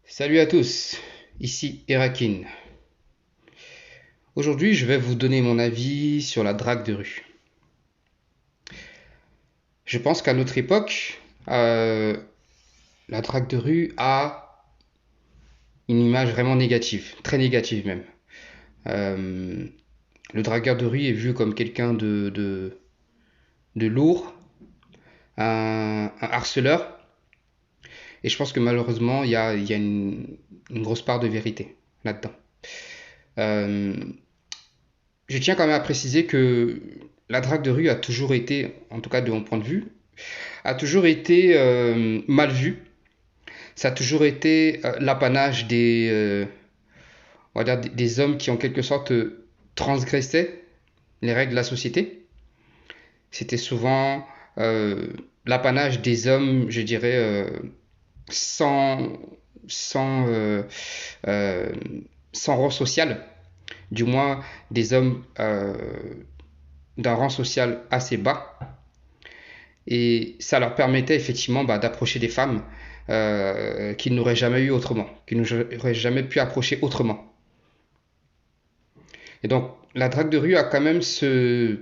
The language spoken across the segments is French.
Salut à tous, ici Erakin. Aujourd'hui, je vais vous donner mon avis sur la drague de rue. Je pense qu'à notre époque, la drague de rue a une image vraiment négative, très négative même. Euh, le dragueur de rue est vu comme quelqu'un de lourd, un harceleur, et je pense que malheureusement, il y a une grosse part de vérité là-dedans. Euh, je tiens quand même à préciser que la drague de rue a toujours été, en tout cas de mon point de vue, a toujours été mal vue. Ça a toujours été l'apanage on va dire des hommes qui en quelque sorte transgressaient les règles de la société. C'était souvent euh, l'apanage des hommes, je dirais, sans, sans, euh, euh, sans rang social, du moins des hommes d'un rang social assez bas. Et ça leur permettait effectivement d'approcher des femmes qu'ils n'auraient jamais eu autrement, qu'ils n'auraient jamais pu approcher autrement. Et donc la drague de rue a quand même euh,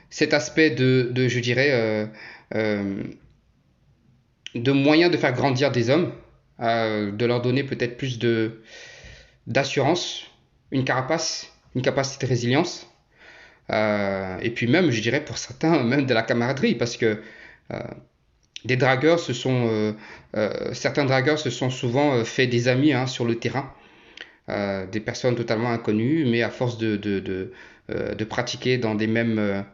cet aspect je dirais, euh, de moyen de faire grandir des hommes, de leur donner peut-être plus d'assurance, une carapace, une capacité de résilience. Et puis même, je dirais pour certains, même de la camaraderie, parce que euh, des dragueurs certains dragueurs se sont souvent fait des amis sur le terrain, des personnes totalement inconnues, mais à force de pratiquer dans des mêmes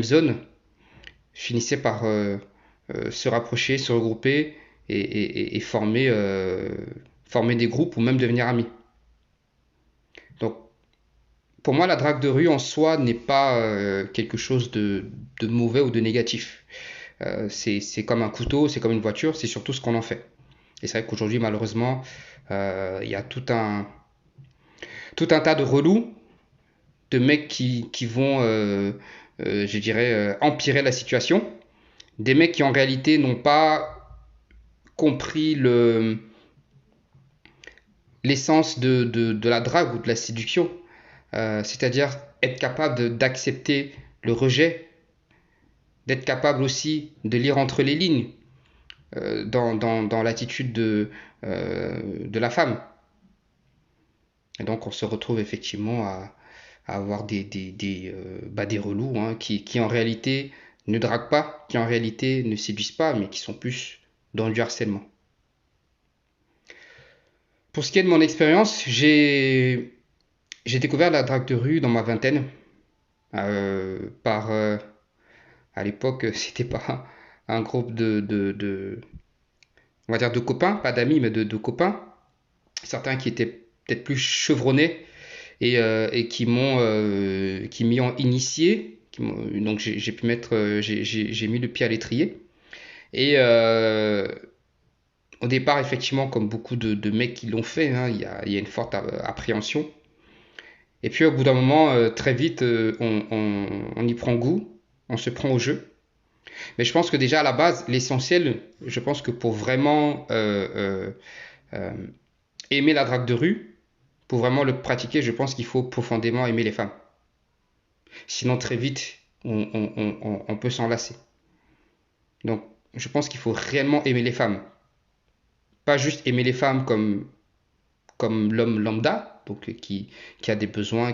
zones, finissaient par se rapprocher, se regrouper et former des groupes ou même devenir amis. Donc pour moi, la drague de rue en soi n'est pas quelque chose de mauvais ou de négatif. C'est comme un couteau, c'est comme une voiture, c'est surtout ce qu'on en fait. Et c'est vrai qu'aujourd'hui, malheureusement, il y a tout un tas de relous, de mecs qui vont, je dirais, empirer la situation. Des mecs qui en réalité n'ont pas compris l'essence de la drague ou de la séduction. C'est-à-dire être capable d'accepter le rejet, d'être capable aussi de lire entre les lignes dans l'attitude de la femme. Et donc on se retrouve effectivement à avoir des relous qui en réalité ne draguent pas, qui en réalité ne séduisent pas, mais qui sont plus dans du harcèlement. Pour ce qui est de mon expérience, j'ai découvert la drague de rue dans ma vingtaine, par à l'époque c'était pas un groupe on va dire de copains, pas d'amis mais de copains, certains qui étaient peut-être plus chevronnés et qui m'y ont initié. Donc j'ai pu mettre, j'ai mis le pied à l'étrier. Et au départ, effectivement, comme beaucoup de mecs qui l'ont fait, il y a une forte appréhension. Et puis au bout d'un moment, très vite, on y prend goût, on se prend au jeu. Mais je pense que déjà à la base, l'essentiel, je pense que pour vraiment euh, aimer la drague de rue, pour vraiment le pratiquer, je pense qu'il faut profondément aimer les femmes. Sinon, très vite, on peut s'en lasser. Donc, je pense qu'il faut réellement aimer les femmes. Pas juste aimer les femmes comme l'homme lambda, donc qui a des besoins,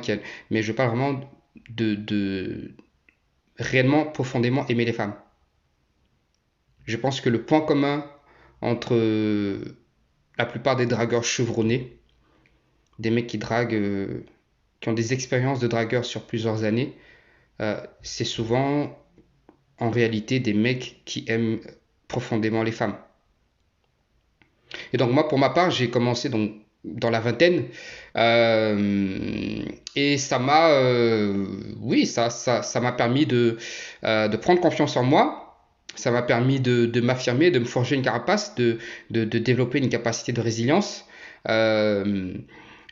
mais je parle vraiment de réellement profondément aimer les femmes. Je pense que le point commun entre la plupart des dragueurs chevronnés, des mecs qui draguent, qui ont des expériences de dragueurs sur plusieurs années, c'est souvent en réalité des mecs qui aiment profondément les femmes. Et donc moi, pour ma part, j'ai commencé donc dans la vingtaine et oui, ça m'a permis de prendre confiance en moi. Ça m'a permis de m'affirmer, de me forger une carapace, de développer une capacité de résilience euh,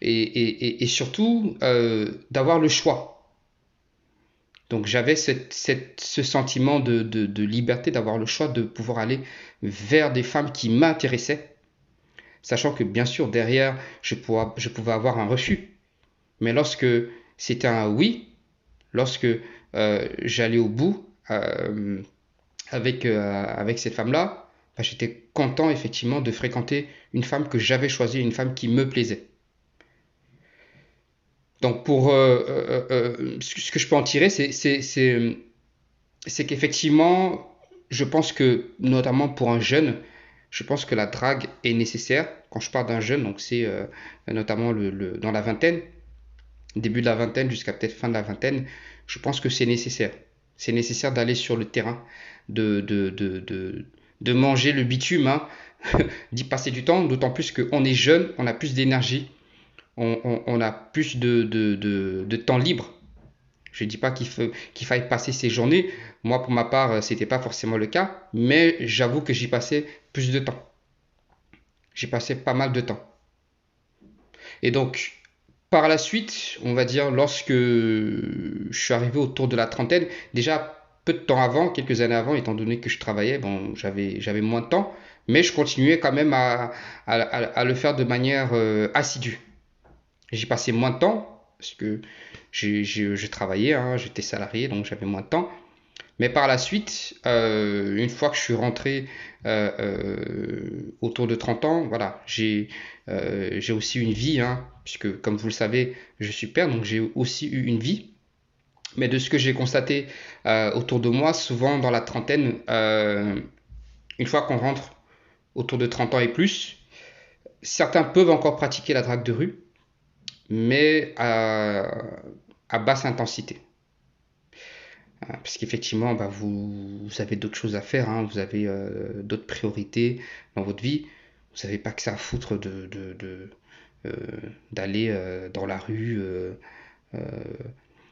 et surtout d'avoir le choix. Donc j'avais ce sentiment de liberté, d'avoir le choix de pouvoir aller vers des femmes qui m'intéressaient sachant que bien sûr derrière je pouvais avoir un refus. Mais lorsque c'était un oui, lorsque j'allais au bout avec cette femme-là, bah, j'étais content effectivement de fréquenter une femme que j'avais choisie, une femme qui me plaisait. Donc ce que je peux en tirer, c'est qu'effectivement, je pense que notamment pour un jeune, je pense que la drague est nécessaire. Quand je parle d'un jeune, donc c'est notamment dans la vingtaine, début de la vingtaine jusqu'à peut-être fin de la vingtaine, je pense que c'est nécessaire. C'est nécessaire d'aller sur le terrain, de, de, de, de, de manger le bitume, hein, d'y passer du temps, d'autant plus qu'on est jeune, on a plus d'énergie, on a plus de temps libre. Je ne dis pas qu'il faille passer ses journées. Moi, pour ma part, c'était pas forcément le cas, mais j'avoue que j'y passais plus de temps. J'y passais pas mal de temps. Et donc, par la suite, on va dire, lorsque je suis arrivé autour de la trentaine, déjà peu de temps avant, quelques années avant, étant donné que je travaillais, bon, j'avais moins de temps, mais je continuais quand même à le faire de manière assidue. J'y passais moins de temps, parce que je travaillais, hein, j'étais salarié, donc j'avais moins de temps. Mais par la suite, une fois que je suis rentré autour de 30 ans, voilà, j'ai aussi une vie, hein, puisque comme vous le savez, je suis père, donc j'ai aussi eu une vie. Mais de ce que j'ai constaté autour de moi, souvent dans la trentaine, une fois qu'on rentre autour de 30 ans et plus, certains peuvent encore pratiquer la drague de rue, mais à basse intensité. Parce qu'effectivement, bah, vous avez d'autres choses à faire, hein, vous avez d'autres priorités dans votre vie. Vous n'avez pas que ça à foutre euh, d'aller dans la rue euh,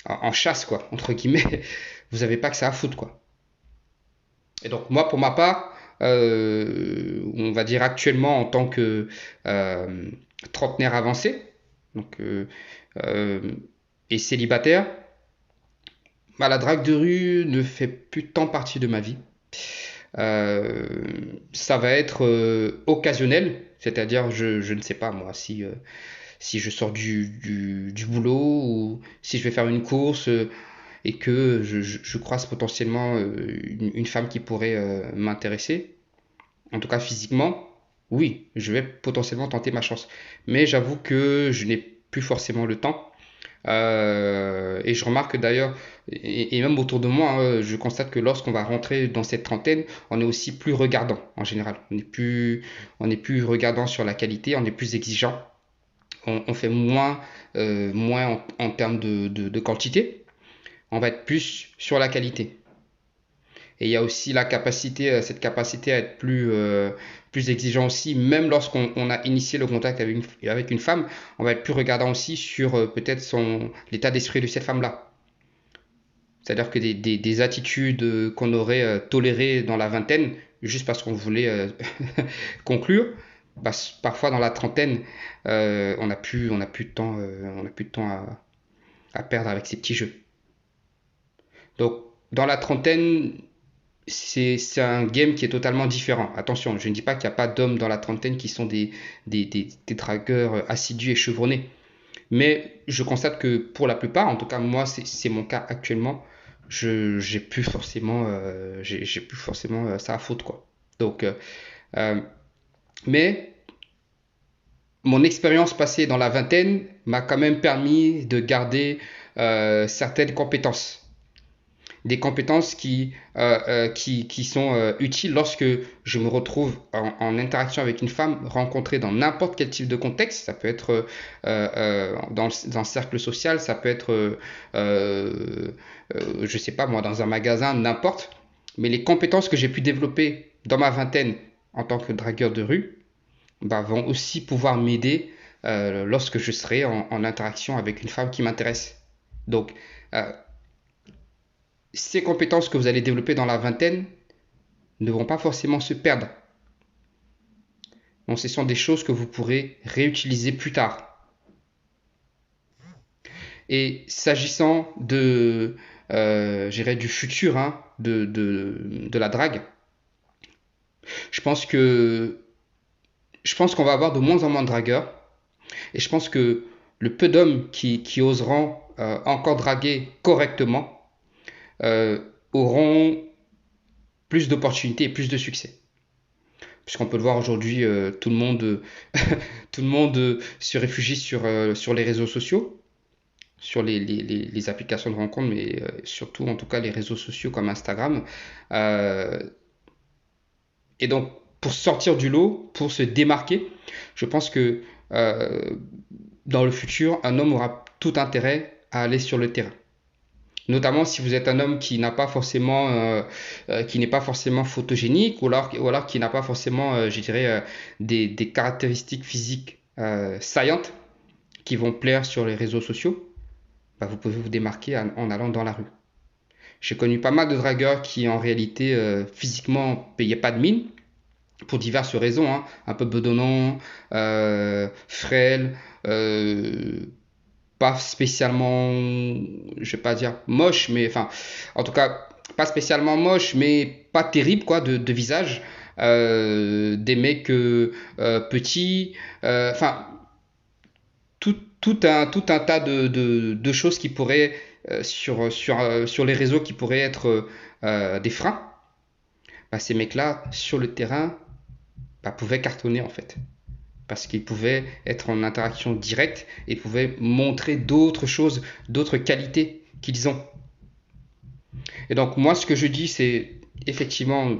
en chasse, quoi, entre guillemets. Vous n'avez pas que ça à foutre, quoi. Et donc, moi, pour ma part, on va dire actuellement en tant que euh, trentenaire avancé, donc, euh, et célibataire, bah, la drague de rue ne fait plus tant partie de ma vie. Euh, Ça va être occasionnel, c'est-à-dire je ne sais pas moi si je sors du boulot ou si je vais faire une course et que je croise potentiellement une femme qui pourrait m'intéresser, en tout cas physiquement, oui, je vais potentiellement tenter ma chance. Mais j'avoue que je n'ai plus forcément le temps. Et je remarque d'ailleurs, et même autour de moi, hein, je constate que lorsqu'on va rentrer dans cette trentaine, on est aussi plus regardant en général. On est plus regardant sur la qualité, on est plus exigeant. On fait moins en termes de quantité. On va être plus sur la qualité. Et il y a aussi cette capacité à être plus exigeant aussi, même lorsqu'on a initié le contact avec une femme, on va être plus regardant aussi sur peut-être l'état d'esprit de cette femme-là. C'est-à-dire que des attitudes qu'on aurait tolérées dans la vingtaine, juste parce qu'on voulait conclure, bah, parfois dans la trentaine, on a plus de temps, on a plus de temps à perdre avec ces petits jeux. Donc, dans la trentaine, c'est un game qui est totalement différent. Attention, je ne dis pas qu'il n'y a pas d'hommes dans la trentaine qui sont des dragueurs assidus et chevronnés. Mais je constate que pour la plupart, en tout cas moi c'est mon cas actuellement, j'ai plus forcément, j'ai plus forcément ça à foutre quoi. Donc, euh, mais mon expérience passée dans la vingtaine m'a quand même permis de garder certaines compétences, des compétences qui sont utiles lorsque je me retrouve en interaction avec une femme rencontrée dans n'importe quel type de contexte. Ça peut être dans un cercle social, ça peut être, je sais pas moi, dans un magasin, n'importe. Mais les compétences que j'ai pu développer dans ma vingtaine en tant que dragueur de rue bah, vont aussi pouvoir m'aider lorsque je serai en interaction avec une femme qui m'intéresse. Donc, euh, ces compétences que vous allez développer dans la vingtaine ne vont pas forcément se perdre. Donc, ce sont des choses que vous pourrez réutiliser plus tard. Et s'agissant du futur hein, de la drague, je pense que je pense qu'on va avoir de moins en moins de dragueurs. Et je pense que le peu d'hommes qui oseront encore draguer correctement euh, auront plus d'opportunités et plus de succès. Puisqu'on peut le voir aujourd'hui, tout le monde, tout le monde se réfugie sur les réseaux sociaux, sur les applications de rencontres, mais surtout en tout cas les réseaux sociaux comme Instagram. Euh, et donc, pour sortir du lot, pour se démarquer, je pense que euh, dans le futur, un homme aura tout intérêt à aller sur le terrain. Notamment si vous êtes un homme qui n'a pas forcément, qui n'est pas forcément photogénique, ou alors qui n'a pas forcément, je dirais, des caractéristiques physiques saillantes qui vont plaire sur les réseaux sociaux, bah, vous pouvez vous démarquer en allant dans la rue. J'ai connu pas mal de dragueurs qui en réalité physiquement payaient pas de mine pour diverses raisons, hein. Un peu bedonnant, frêle, pas spécialement, je vais pas dire moche, mais enfin, en tout cas, pas spécialement moche, mais pas terrible, quoi, de visage. Des mecs petits, enfin, tout un tas de choses qui pourraient, sur les réseaux, qui pourraient être des freins. Bah, ces mecs-là, sur le terrain, bah, pouvaient cartonner, en fait. Parce qu'ils pouvaient être en interaction directe et pouvaient montrer d'autres choses, d'autres qualités qu'ils ont. Et donc moi, ce que je dis, c'est effectivement,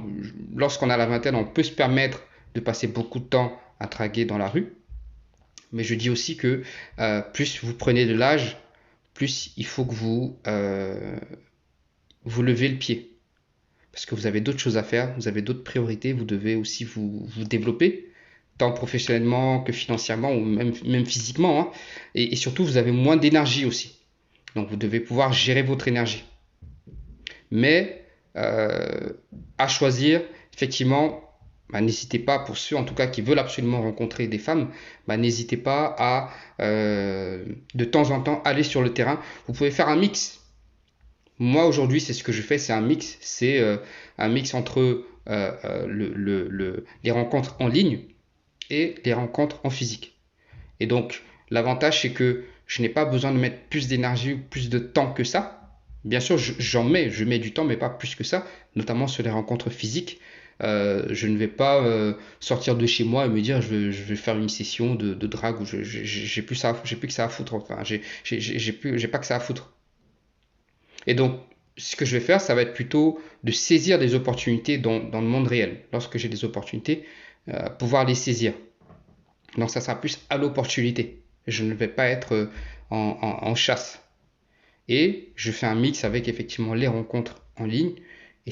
lorsqu'on a la vingtaine, on peut se permettre de passer beaucoup de temps à draguer dans la rue. Mais je dis aussi que plus vous prenez de l'âge, plus il faut que vous levez le pied. Parce que vous avez d'autres choses à faire, vous avez d'autres priorités, vous devez aussi vous développer, tant professionnellement que financièrement ou même physiquement, hein. Et surtout, vous avez moins d'énergie aussi. Donc, vous devez pouvoir gérer votre énergie. Mais à choisir, effectivement, bah, n'hésitez pas, pour ceux en tout cas qui veulent absolument rencontrer des femmes, bah, n'hésitez pas à de temps en temps aller sur le terrain. Vous pouvez faire un mix. Moi aujourd'hui, c'est ce que je fais, c'est un mix. C'est un mix entre les rencontres en ligne et les rencontres en physique. Et donc, l'avantage, c'est que je n'ai pas besoin de mettre plus d'énergie ou plus de temps que ça. Bien sûr, je mets du temps, mais pas plus que ça, notamment sur les rencontres physiques. Je ne vais pas sortir de chez moi et me dire je vais faire une session de drague où j'ai plus que ça à foutre. Enfin, j'ai pas que ça à foutre. Et donc, ce que je vais faire, ça va être plutôt de saisir des opportunités dans le monde réel. Lorsque j'ai des opportunités, pouvoir les saisir. Donc ça sera plus à l'opportunité. Je ne vais pas être en chasse. Et je fais un mix avec effectivement les rencontres en ligne et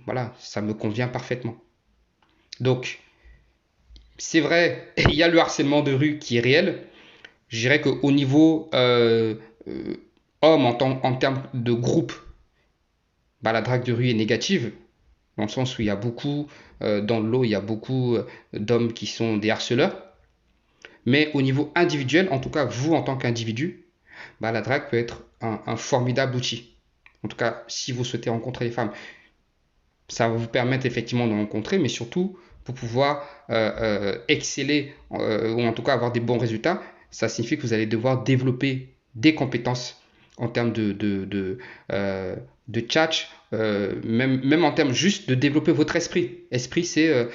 voilà, ça me convient parfaitement. Donc c'est vrai, il y a le harcèlement de rue qui est réel. Je dirais qu'au niveau homme en termes de groupe, bah, la drague de rue est négative, dans le sens où il y a beaucoup, dans le lot, il y a beaucoup d'hommes qui sont des harceleurs. Mais au niveau individuel, en tout cas vous en tant qu'individu, bah, la drague peut être un formidable outil. En tout cas, si vous souhaitez rencontrer les femmes, ça va vous permettre effectivement de rencontrer, mais surtout pour pouvoir exceller ou en tout cas avoir des bons résultats, ça signifie que vous allez devoir développer des compétences en termes de tchatch, même en termes juste de développer votre esprit. Esprit, c'est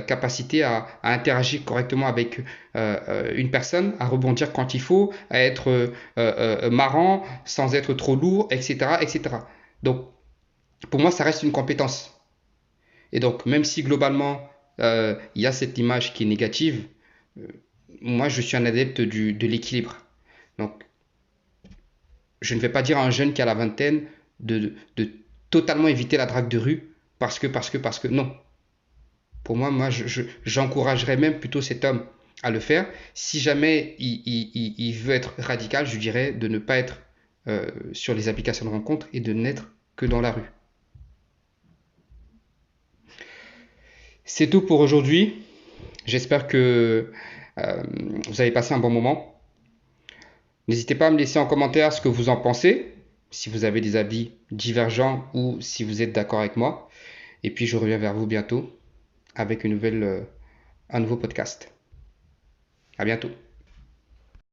capacité à interagir correctement avec une personne, à rebondir quand il faut, à être marrant sans être trop lourd, etc., etc. Donc, pour moi, ça reste une compétence. Et donc, même si globalement, il y a cette image qui est négative, euh, moi, je suis un adepte de l'équilibre. Donc, je ne vais pas dire à un jeune qui a la vingtaine de totalement éviter la drague de rue parce que non. Pour moi, j'encouragerais même plutôt cet homme à le faire. Si jamais il veut être radical, je dirais de ne pas être sur les applications de rencontre et de n'être que dans la rue. C'est tout pour aujourd'hui. J'espère que vous avez passé un bon moment. N'hésitez pas à me laisser en commentaire ce que vous en pensez, si vous avez des avis divergents ou si vous êtes d'accord avec moi. Et puis je reviens vers vous bientôt avec un nouveau podcast. À bientôt.